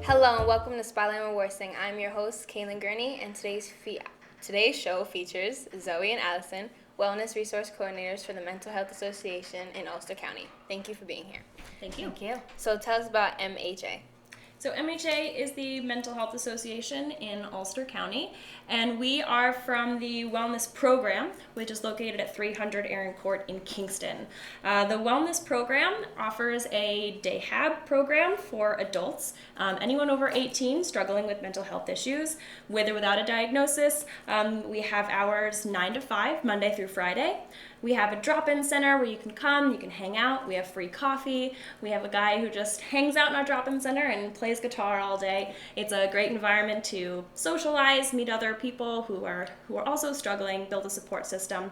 Hello and welcome to Spotlight on Wawarsing. I'm your host, Kaylin Gurney, and today's show features Zoe and Allison, Wellness Resource Coordinators for the Mental Health Association in Ulster County. Thank you for being here. Thank you. Thank you. So tell us about MHA. So MHA is the Mental Health Association in Ulster County, and we are from the Wellness Program, which is located at 300 Erin Court in Kingston. The Wellness Program offers a day hab program for adults, anyone over 18 struggling with mental health issues, with or without a diagnosis. We have hours 9 to 5, Monday through Friday. We have a drop-in center where you can come, you can hang out. We have free coffee. We have a guy who just hangs out in our drop-in center and plays guitar all day. It's a great environment to socialize, meet other people who are also struggling, build a support system.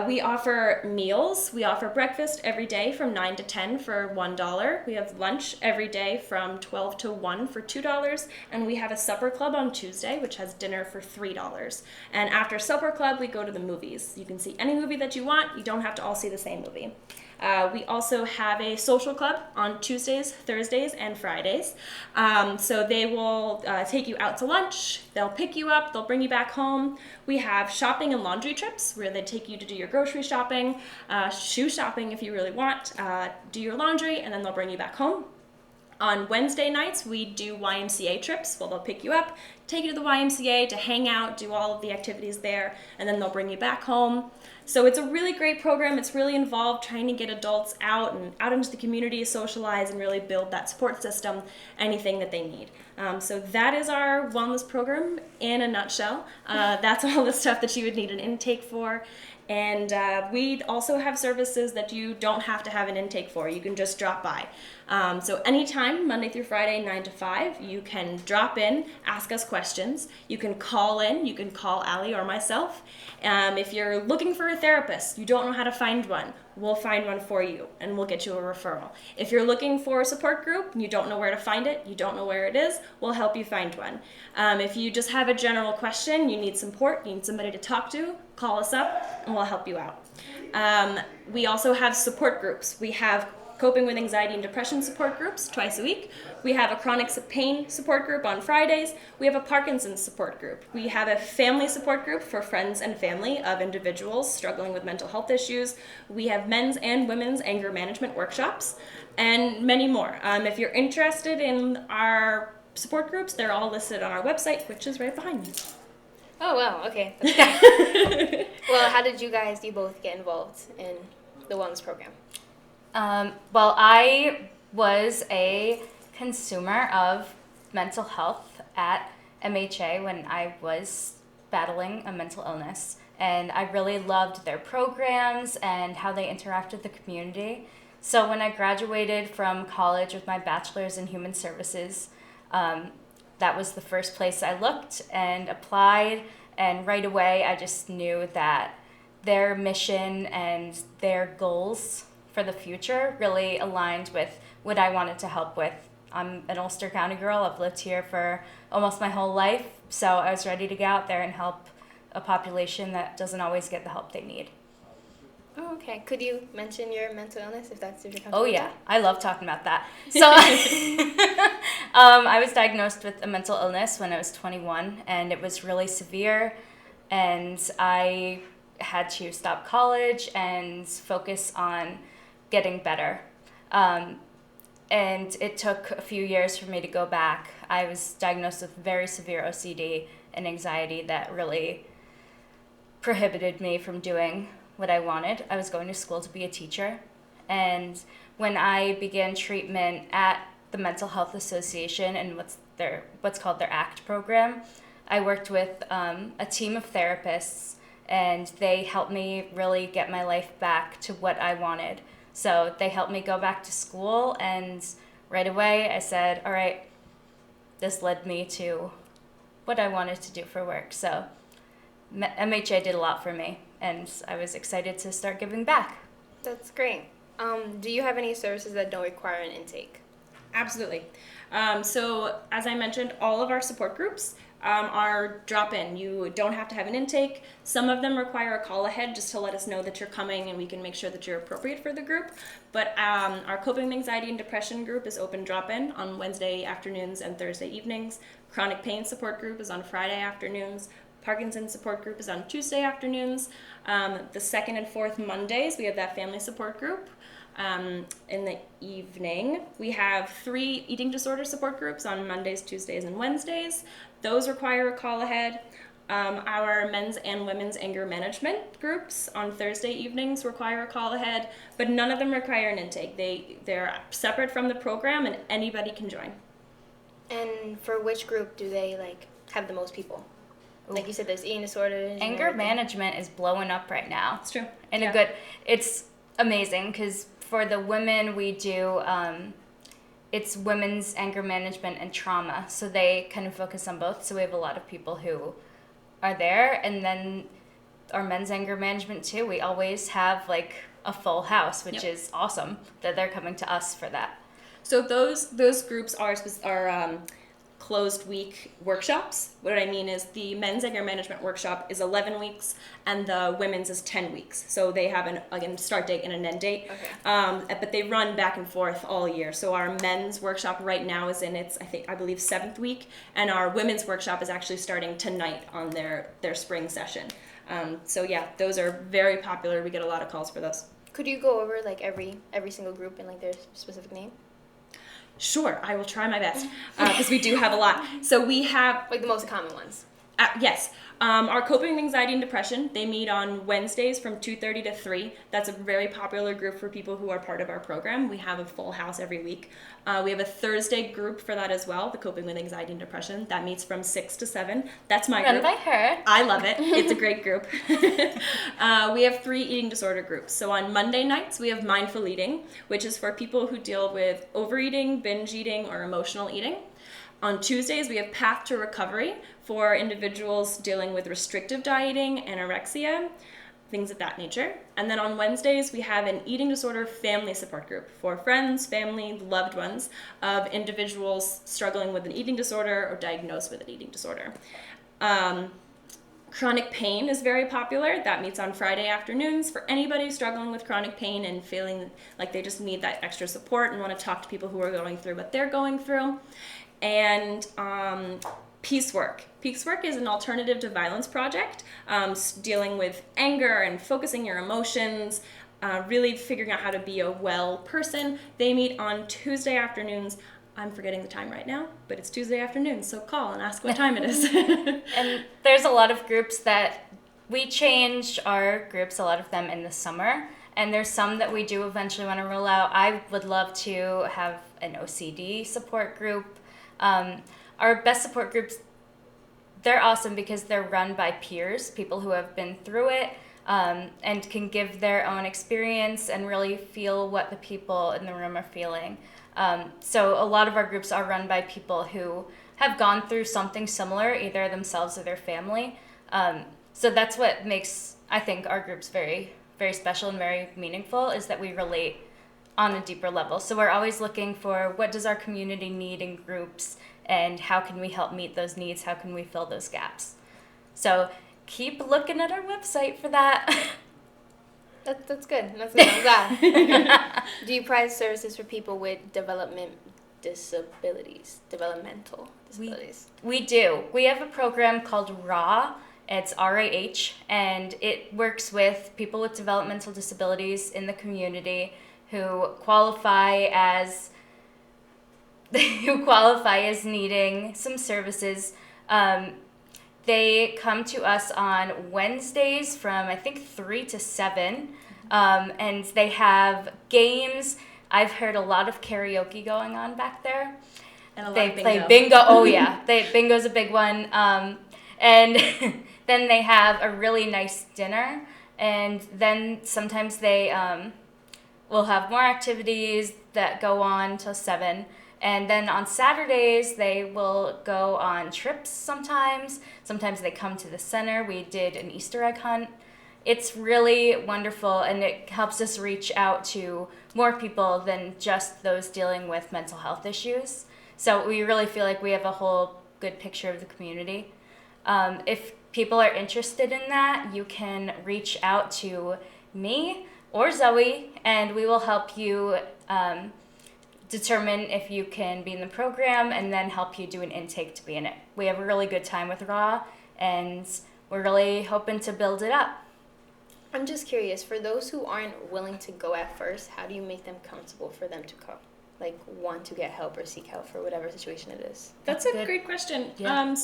We offer meals. We offer breakfast every day from 9 to 10 for $1. We have lunch every day from 12 to 1 for $2. And we have a supper club on Tuesday, which has dinner for $3. And after supper club, we go to the movies. You can see any movie that you want. You don't have to all see the same movie. We also have a social club on Tuesdays, Thursdays, and Fridays. So they will take you out to lunch, they'll pick you up, they'll bring you back home. We have shopping and laundry trips where they take you to do your grocery shopping, shoe shopping if you really want, do your laundry, and then they'll bring you back home. On Wednesday nights, we do YMCA trips. Well, they'll pick you up, take you to the YMCA to hang out, do all of the activities there, and then they'll bring you back home. So it's a really great program. It's really involved trying to get adults out and out into the community, socialize, and really build that support system, anything that they need. So that is our wellness program in a nutshell. That's all the stuff that you would need an intake for. And we also have services that you don't have to have an intake for. You can just drop by. So anytime, Monday through Friday, 9 to 5, you can drop in, ask us questions. You can call in. You can call Allie or myself. If you're looking for a therapist, you don't know how to find one, we'll find one for you, and we'll get you a referral. If you're looking for a support group and you don't know where to find it, you don't know where it is, we'll help you find one. If you just have a general question, you need support, you need somebody to talk to, call us up, and we'll help you out. We also have support groups. We have coping with anxiety and depression support groups twice a week. We have a chronic pain support group on Fridays. We have a Parkinson's support group. We have a family support group for friends and family of individuals struggling with mental health issues. We have men's and women's anger management workshops, and many more. If you're interested in our support groups, they're all listed on our website, which is right behind me. Oh, wow, okay. That's well, how did you both get involved in the wellness program? Well, I was a consumer of mental health at MHA when I was battling a mental illness, and I really loved their programs and how they interact with the community. So when I graduated from college with my bachelor's in human services, that was the first place I looked and applied, and right away I just knew that their mission and their goals for the future really aligned with what I wanted to help with. I'm an Ulster County girl. I've lived here for almost my whole life, so I was ready to get out there and help a population that doesn't always get the help they need. Oh, okay. Could you mention your mental illness if you're comfortable? Oh yeah, I love talking about that. So I was diagnosed with a mental illness when I was 21, and it was really severe, and I had to stop college and focus on getting better. And it took a few years for me to go back. I was diagnosed with very severe OCD and anxiety that really prohibited me from doing what I wanted. I was going to school to be a teacher. And when I began treatment at the Mental Health Association and what's called their ACT program, I worked with a team of therapists, and they helped me really get my life back to what I wanted. So they helped me go back to school, and right away I said, all right, this led me to what I wanted to do for work. So MHA did a lot for me, and I was excited to start giving back. That's great. Do you have any services that don't require an intake? Absolutely. So as I mentioned, all of our support groups are drop-in. You don't have to have an intake. Some of them require a call ahead just to let us know that you're coming and we can make sure that you're appropriate for the group. But our coping with anxiety and depression group is open drop-in on Wednesday afternoons and Thursday evenings. Chronic pain support group is on Friday afternoons. Parkinson's support group is on Tuesday afternoons. The second and fourth Mondays, we have that family support group. In the evening, we have 3 eating disorder support groups on Mondays, Tuesdays, and Wednesdays. Those require a call ahead. Our men's and women's anger management groups on Thursday evenings require a call ahead, but none of them require an intake. They're separate from the program and anybody can join. And for which group do they like have the most people? Like you said, there's eating disorders. and Anger everything. management is blowing up right now. It's true. And Yeah. it's amazing because for the women we do, it's women's anger management and trauma. So they kind of focus on both. So we have a lot of people who are there. And then our men's anger management too. We always have like a full house, which Yep. is awesome that they're coming to us for that. So those groups are closed week workshops. What I mean is the men's anger management workshop is 11 weeks and the women's is 10 weeks. So they have an start date and an end date. Okay. But they run back and forth all year. So our men's workshop right now is in its I believe 7th week, and our women's workshop is actually starting tonight on their spring session. So yeah, those are very popular. We get a lot of calls for those. Could you go over like every single group and like their specific name? Sure, I will try my best because we do have a lot. So we have Like the most common ones. Yes. Our coping with anxiety and depression, they meet on Wednesdays from 2:30 to 3. That's a very popular group for people who are part of our program. We have a full house every week. We have a Thursday group for that as well, the coping with anxiety and depression. That meets from 6 to 7. That's my Run group. by her. I love it. It's a great group. We have 3 eating disorder groups. So on Monday nights, we have mindful eating, which is for people who deal with overeating, binge eating, or emotional eating. On Tuesdays, we have Path to Recovery for individuals dealing with restrictive dieting, anorexia, things of that nature. And then on Wednesdays, we have an eating disorder family support group for friends, family, loved ones of individuals struggling with an eating disorder or diagnosed with an eating disorder. Chronic pain is very popular. That meets on Friday afternoons for anybody struggling with chronic pain and feeling like they just need that extra support and want to talk to people who are going through what they're going through. And Peace Work. Peace Work is an alternative to violence project, dealing with anger and focusing your emotions, really figuring out how to be a well person. They meet on Tuesday afternoons. I'm forgetting the time right now, but it's Tuesday afternoon, so call and ask what time it is. And there's a lot of groups that we change our groups, a lot of them in the summer. And there's some that we do eventually want to roll out. I would love to have an OCD support group. Our best support groups, they're awesome because they're run by peers, people who have been through it, and can give their own experience and really feel what the people in the room are feeling. So a lot of our groups are run by people who have gone through something similar, either themselves or their family. So that's what makes, I think, our groups very, very special and very meaningful, is that we relate on a deeper level. So we're always looking for what does our community need in groups, and how can we help meet those needs? How can we fill those gaps? So keep looking at our website for that. That's good. That's good. I'm glad. Do you provide services for people with developmental disabilities? We do. We have a program called RAH. It's RAH, and it works with people with developmental disabilities in the community who qualify as needing some services. They come to us on Wednesdays from, I think, 3 to 7, and they have games. I've heard a lot of karaoke going on back there. And a lot They of play bingo. Oh, yeah. Bingo's a big one. And then they have a really nice dinner, and then sometimes they will have more activities that go on till 7. And then on Saturdays, they will go on trips sometimes. Sometimes they come to the center. We did an Easter egg hunt it's really wonderful, and it helps us reach out to more people than just those dealing with mental health issues. So we really feel like we have a whole good picture of the community. If people are interested in that, you can reach out to me or Zoe, and we will help you determine if you can be in the program and then help you do an intake to be in it. We have a really good time with RAW, and we're really hoping to build it up. I'm just curious, for those who aren't willing to go at first, how do you make them comfortable for them to go? Like, want to get help or seek help for whatever situation it is? That's a great question. Yeah.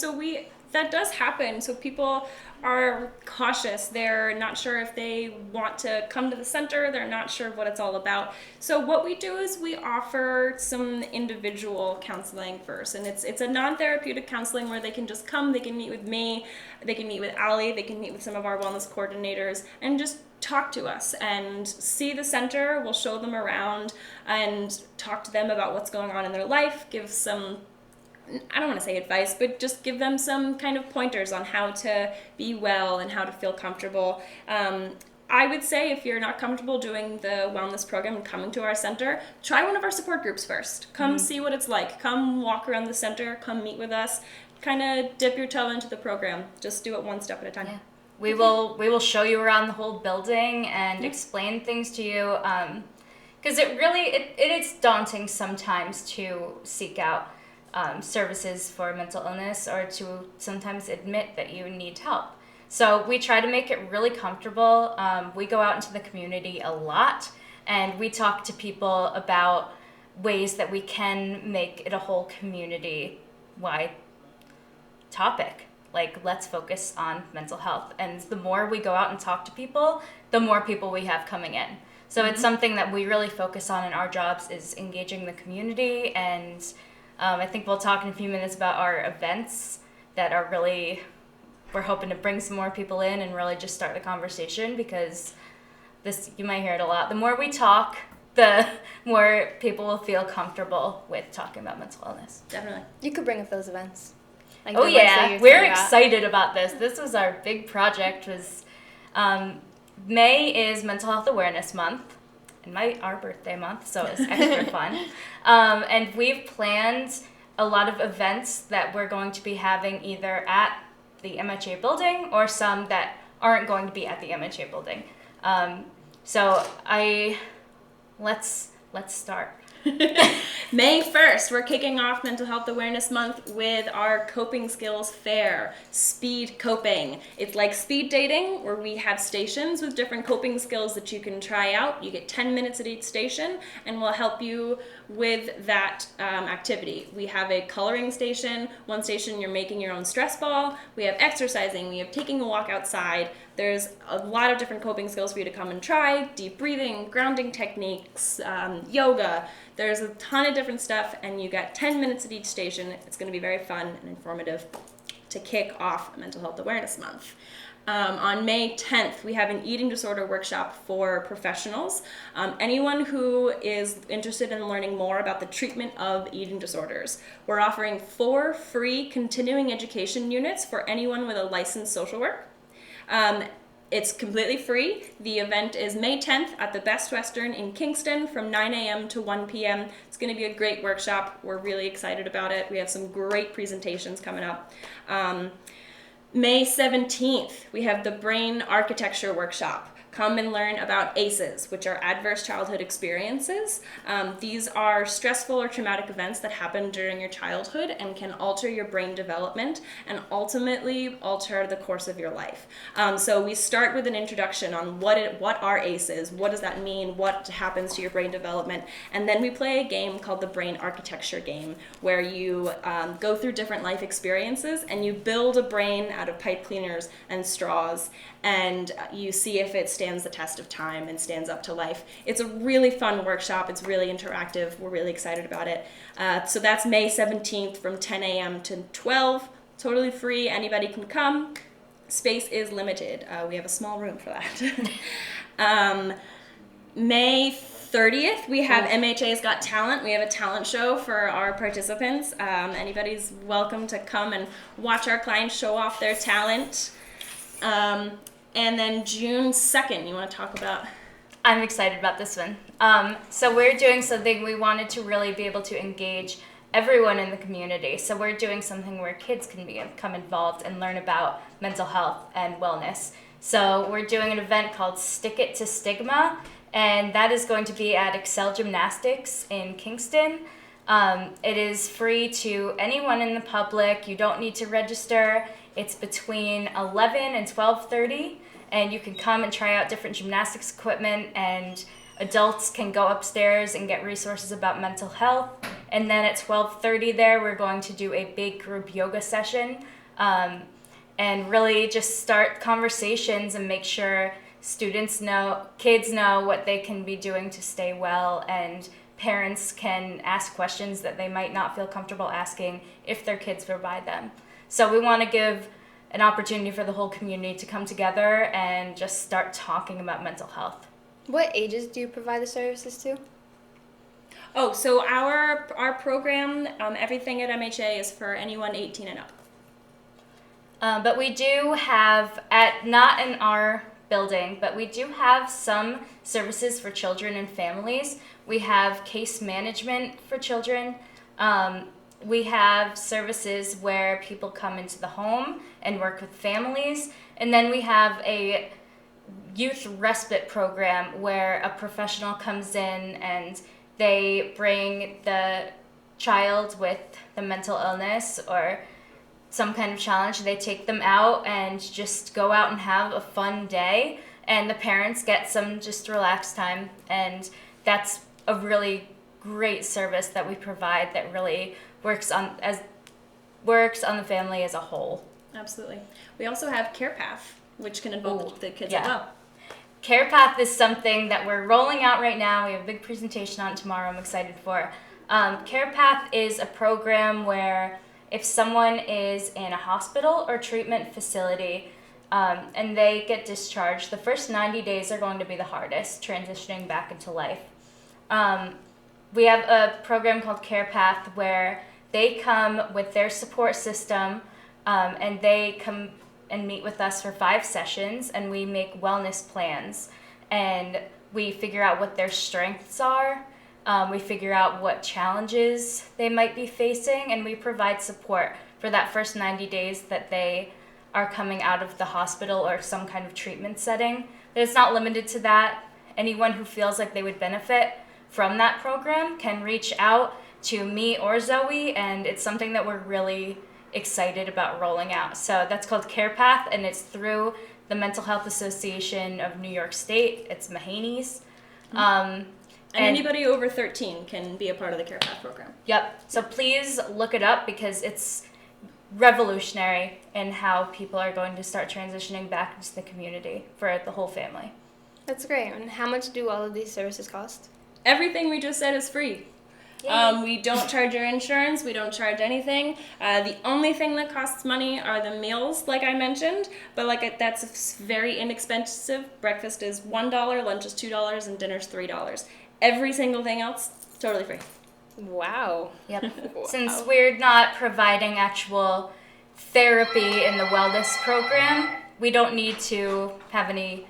That does happen. So people are cautious. They're not sure if they want to come to the center. They're not sure what it's all about. So what we do is we offer some individual counseling first. And it's a non-therapeutic counseling where they can just come, they can meet with me, they can meet with Allie, they can meet with some of our wellness coordinators, and just talk to us and see the center. We'll show them around and talk to them about what's going on in their life, give some, I don't want to say advice, but just give them some kind of pointers on how to be well and how to feel comfortable. I would say if you're not comfortable doing the wellness program and coming to our center, try one of our support groups first. Come see what it's like. Come walk around the center. Come meet with us. Kind of dip your toe into the program. Just do it one step at a time. Yeah. We will show you around the whole building and explain things to you, because it is daunting sometimes to seek out services for mental illness, or to sometimes admit that you need help. So we try to make it really comfortable. We go out into the community a lot, and we talk to people about ways that we can make it a whole community-wide topic. Like, let's focus on mental health. And the more we go out and talk to people, the more people we have coming in. So it's something that we really focus on in our jobs, is engaging the community. And I think we'll talk in a few minutes about our events that are really, we're hoping to bring some more people in and really just start the conversation, because this, you might hear it a lot. The more we talk, the more people will feel comfortable with talking about mental illness. Definitely. You could bring up those events. Like Oh yeah, we're excited about this. This was our big project. May is Mental Health Awareness Month, and our birthday month, so it's extra fun. And we've planned a lot of events that we're going to be having either at the MHA building or some that aren't going to be at the MHA building. Let's start. May 1st, we're kicking off Mental Health Awareness Month with our Coping Skills Fair, Speed Coping. It's like speed dating, where we have stations with different coping skills that you can try out. You get 10 minutes at each station, and we'll help you with that activity. We have a coloring station. One station, you're making your own stress ball. We have exercising. We have taking a walk outside. There's a lot of different coping skills for you to come and try. Deep breathing, grounding techniques, yoga. There's a ton of different stuff, and you got 10 minutes at each station. It's going to be very fun and informative to kick off Mental Health Awareness Month. On May 10th, we have an eating disorder workshop for professionals. Anyone who is interested in learning more about the treatment of eating disorders. We're offering 4 free continuing education units for anyone with a licensed social work. It's completely free. The event is May 10th at the Best Western in Kingston from 9 a.m. to 1 p.m. It's going to be a great workshop. We're really excited about it. We have some great presentations coming up. May 17th, we have the Brain Architecture Workshop. Come and learn about ACEs, which are adverse childhood experiences. These are stressful or traumatic events that happen during your childhood and can alter your brain development and ultimately alter the course of your life. So we start with an introduction on what are ACEs, what does that mean, what happens to your brain development, and then we play a game called the Brain Architecture Game, where you go through different life experiences and you build a brain out of pipe cleaners and straws, and you see if it stands the test of time and stands up to life. It's a really fun workshop. It's really interactive. We're really excited about it. So that's May 17th from 10 a.m. to 12. Totally free. Anybody can come. Space is limited. We have a small room for that. May 30th, we have MHA's Got Talent. We have a talent show for our participants. Anybody's welcome to come and watch our clients show off their talent. And then June 2nd, you want to talk about? I'm excited about this one. So we're doing something we wanted to really be able to engage everyone in the community. So we're doing something where kids can become involved and learn about mental health and wellness. So we're doing an event called Stick It to Stigma, and that is going to be at Excel Gymnastics in Kingston. It is free to anyone in the public. You don't need to register. It's between 11 and 12:30, and you can come and try out different gymnastics equipment, and adults can go upstairs and get resources about mental health. And then at 12:30 there, we're going to do a big group yoga session, and really just start conversations and make sure kids know what they can be doing to stay well, and parents can ask questions that they might not feel comfortable asking if their kids provide them. So we want to give an opportunity for the whole community to come together and just start talking about mental health. What ages do you provide the services to? Oh, so our program, everything at MHA is for anyone 18 and up. But we do have, not in our building, but we do have some services for children and families. We have case management for children. We have services where people come into the home and work with families. And then we have a youth respite program where a professional comes in and they bring the child with the mental illness or some kind of challenge. They take them out and just go out and have a fun day, and the parents get some just relaxed time, and that's a really great service that we provide that really works on the family as a whole. Absolutely. We also have CarePath, which can involve the kids as well. CarePath is something that we're rolling out right now. We have a big presentation on it tomorrow I'm excited for. CarePath is a program where if someone is in a hospital or treatment facility and they get discharged, the first 90 days are going to be the hardest, transitioning back into life. We have a program called CarePath where they come with their support system and they come and meet with us for 5 sessions, and we make wellness plans, and we figure out what their strengths are. We figure out what challenges they might be facing, and we provide support for that first 90 days that they are coming out of the hospital or some kind of treatment setting. But it's not limited to that. Anyone who feels like they would benefit from that program can reach out to me or Zoe, and it's something that we're really excited about rolling out. So that's called CarePath, and it's through the Mental Health Association of New York State. It's Mahan's. And anybody over 13 can be a part of the CarePath program. Yep. So please look it up because it's revolutionary in how people are going to start transitioning back into the community for the whole family. That's great. And how much do all of these services cost? Everything we just said is free. We don't charge your insurance. We don't charge anything. The only thing that costs money are the meals, like I mentioned, but that's very inexpensive. Breakfast is $1, lunch is $2, and dinner's $3. Every single thing else, totally free. Wow. Yep. Wow. Since we're not providing actual therapy in the wellness program, we don't need to have any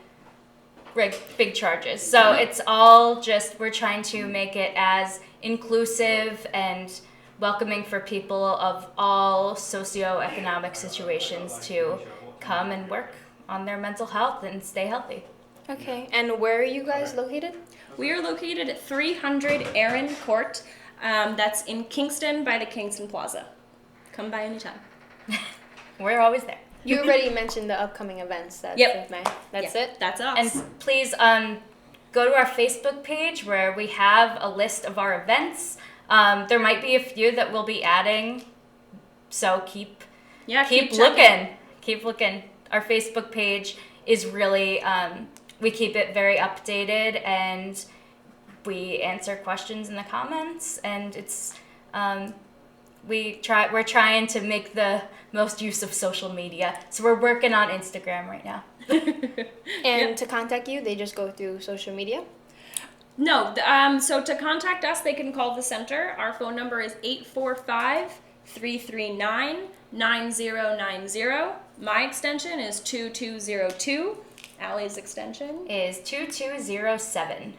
big charges. So it's all just, we're trying to make it as inclusive and welcoming for people of all socioeconomic situations to come and work on their mental health and stay healthy. Okay. And where are you guys located? We are located at 300 Erin Court. That's in Kingston by the Kingston Plaza. Come by anytime. We're always there. You already mentioned the upcoming events. That's Yep. May. That's it? That's us. And please go to our Facebook page where we have a list of our events. There might be a few that we'll be adding, so keep looking. Keep looking. Our Facebook page is really, we keep it very updated, and we answer questions in the comments, and it's we're trying to make the most use of social media, so we're working on Instagram right now. And to contact you, they just go through social media? No, so to contact us, they can call the center. Our phone number is 845-339-9090. My extension is 2202. Allie's extension is 2207.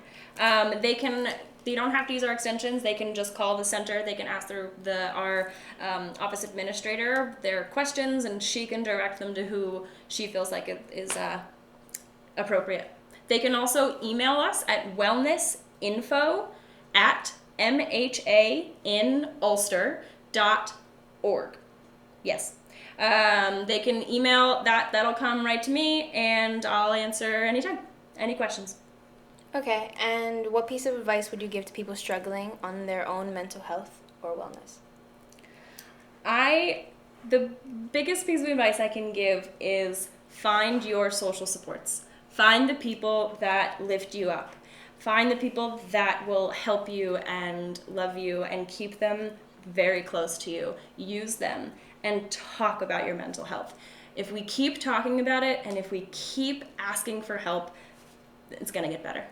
They don't have to use our extensions. They can just call the center. They can ask our office administrator their questions, and she can direct them to who she feels like it is appropriate. They can also email us at wellnessinfo@mhainulster.org. Yes. They can email that. That'll come right to me, and I'll answer anytime. Any questions. Okay, and what piece of advice would you give to people struggling on their own mental health or wellness? The biggest piece of advice I can give is find your social supports. Find the people that lift you up. Find the people that will help you and love you and keep them very close to you. Use them and talk about your mental health. If we keep talking about it and if we keep asking for help, it's going to get better.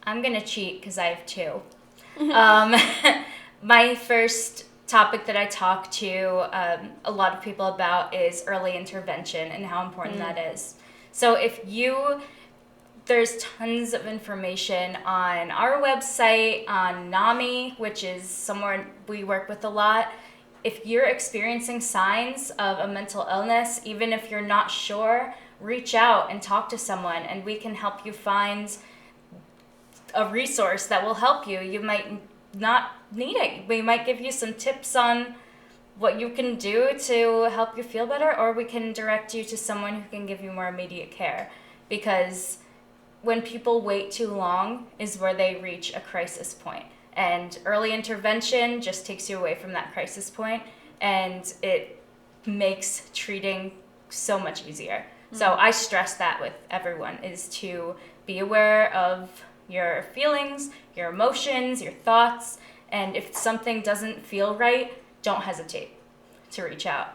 I'm going to cheat because I have two. My first topic that I talk to a lot of people about is early intervention and how important that is. So there's tons of information on our website, on NAMI, which is somewhere we work with a lot. If you're experiencing signs of a mental illness, even if you're not sure, reach out and talk to someone, and we can help you find a resource that will help you. You might not need it. We might give you some tips on what you can do to help you feel better, or we can direct you to someone who can give you more immediate care. Because when people wait too long is where they reach a crisis point. And early intervention just takes you away from that crisis point, and it makes treating so much easier. So I stress that with everyone, is to be aware of your feelings, your emotions, your thoughts, and if something doesn't feel right, don't hesitate to reach out.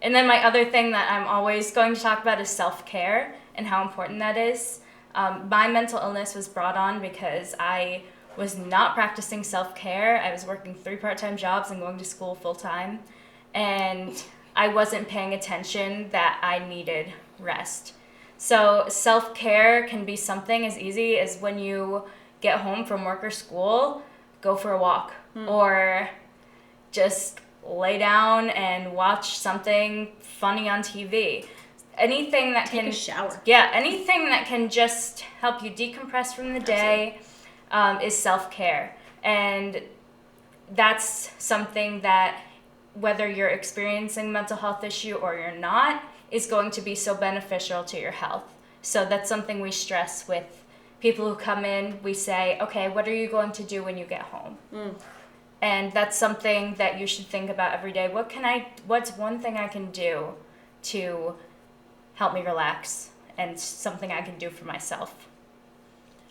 And then my other thing that I'm always going to talk about is self-care and how important that is. My mental illness was brought on because I was not practicing self-care. I was working 3 part-time jobs and going to school full-time, and I wasn't paying attention that I needed rest. So self-care can be something as easy as when you get home from work or school, go for a walk, or just lay down and watch something funny on TV. Anything that Take a shower. Yeah, anything that can just help you decompress from the day is self-care. And that's something that, whether you're experiencing a mental health issue or you're not, is going to be so beneficial to your health. So that's something we stress with people who come in. We say, okay, what are you going to do when you get home? And that's something that you should think about every day. What's one thing I can do to help me relax, and something I can do for myself?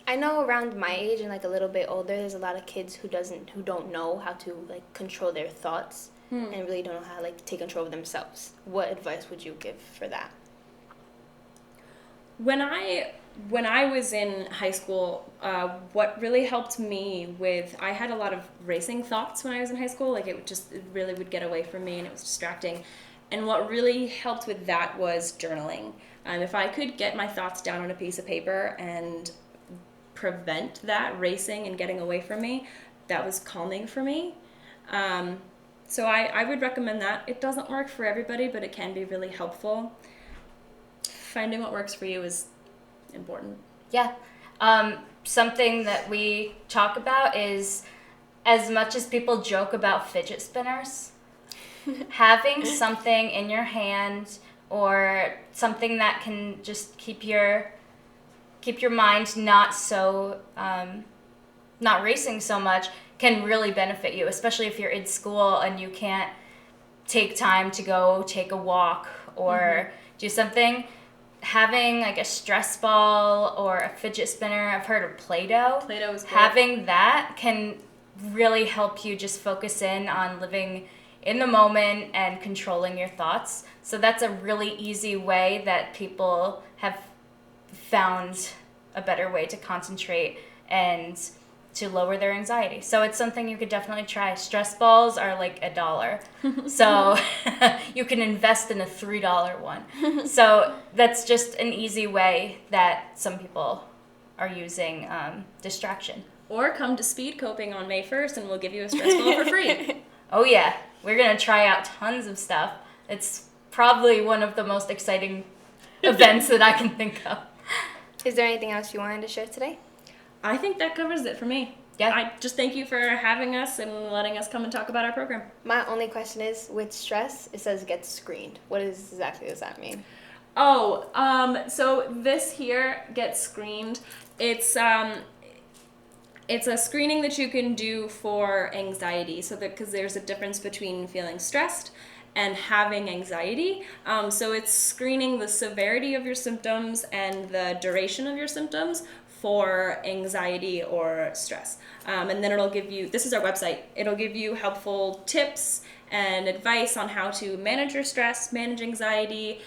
I know around my age and like a little bit older, there's a lot of kids who don't know how to like control their thoughts and really don't know how to like take control of themselves. What advice would you give for that? When I was in high school, what really helped me I had a lot of racing thoughts when I was in high school. Like it really would get away from me, and it was distracting. And what really helped with that was journaling. If I could get my thoughts down on a piece of paper and prevent that racing and getting away from me, that was calming for me. So I would recommend that. It doesn't work for everybody, but it can be really helpful. Finding what works for you is important. Yeah. Something that we talk about is, as much as people joke about fidget spinners, having something in your hand or something that can just keep your mind not racing so much can really benefit you, especially if you're in school and you can't take time to go take a walk or do something. Having like a stress ball or a fidget spinner, I've heard of Play-Doh. Play-Doh is great. Having that can really help you just focus in on living in the moment and controlling your thoughts. So that's a really easy way that people have found a better way to concentrate and to lower their anxiety. So it's something you could definitely try. Stress balls are like $1. So you can invest in a $3 one. So that's just an easy way that some people are using distraction. Or come to Speed Coping on May 1st and we'll give you a stress ball for free. Oh yeah, we're going to try out tons of stuff. It's probably one of the most exciting events that I can think of. Is there anything else you wanted to share today? I think that covers it for me. Yeah. I just thank you for having us and letting us come and talk about our program. My only question is, with stress, it says get screened. What exactly does that mean? So this here gets screened. It's a screening that you can do for anxiety, so that because there's a difference between feeling stressed and having anxiety. So it's screening the severity of your symptoms and the duration of your symptoms for anxiety or stress. And then it'll give you, this is our website, it'll give you helpful tips and advice on how to manage your stress, manage anxiety,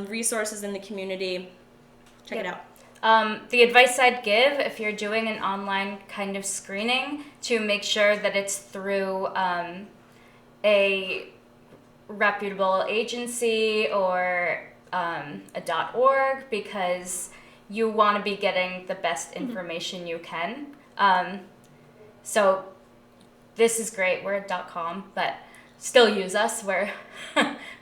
resources in the community. Check it out. The advice I'd give if you're doing an online kind of screening, to make sure that it's through a reputable agency or a .org, because you want to be getting the best information you can. So this is great. We're at .com, but still use us. We're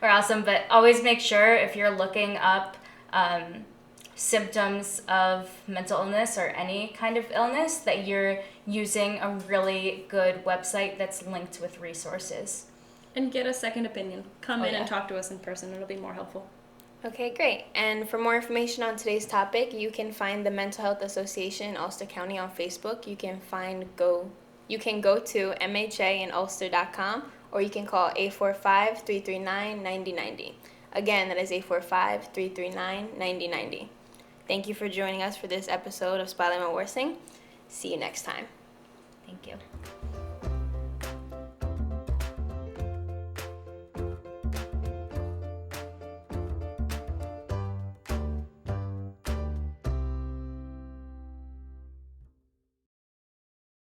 awesome. But always make sure if you're looking up symptoms of mental illness or any kind of illness, that you're using a really good website that's linked with resources. And get a second opinion. Come in and talk to us in person. It'll be more helpful. Okay, great. And for more information on today's topic, you can find the Mental Health Association in Ulster County on Facebook. You can go to MHA or you can call 845-339-9090. Again, that is 845-339-9090. Thank you for joining us for this episode of Spotlight Wawarsing. See you next time. Thank you.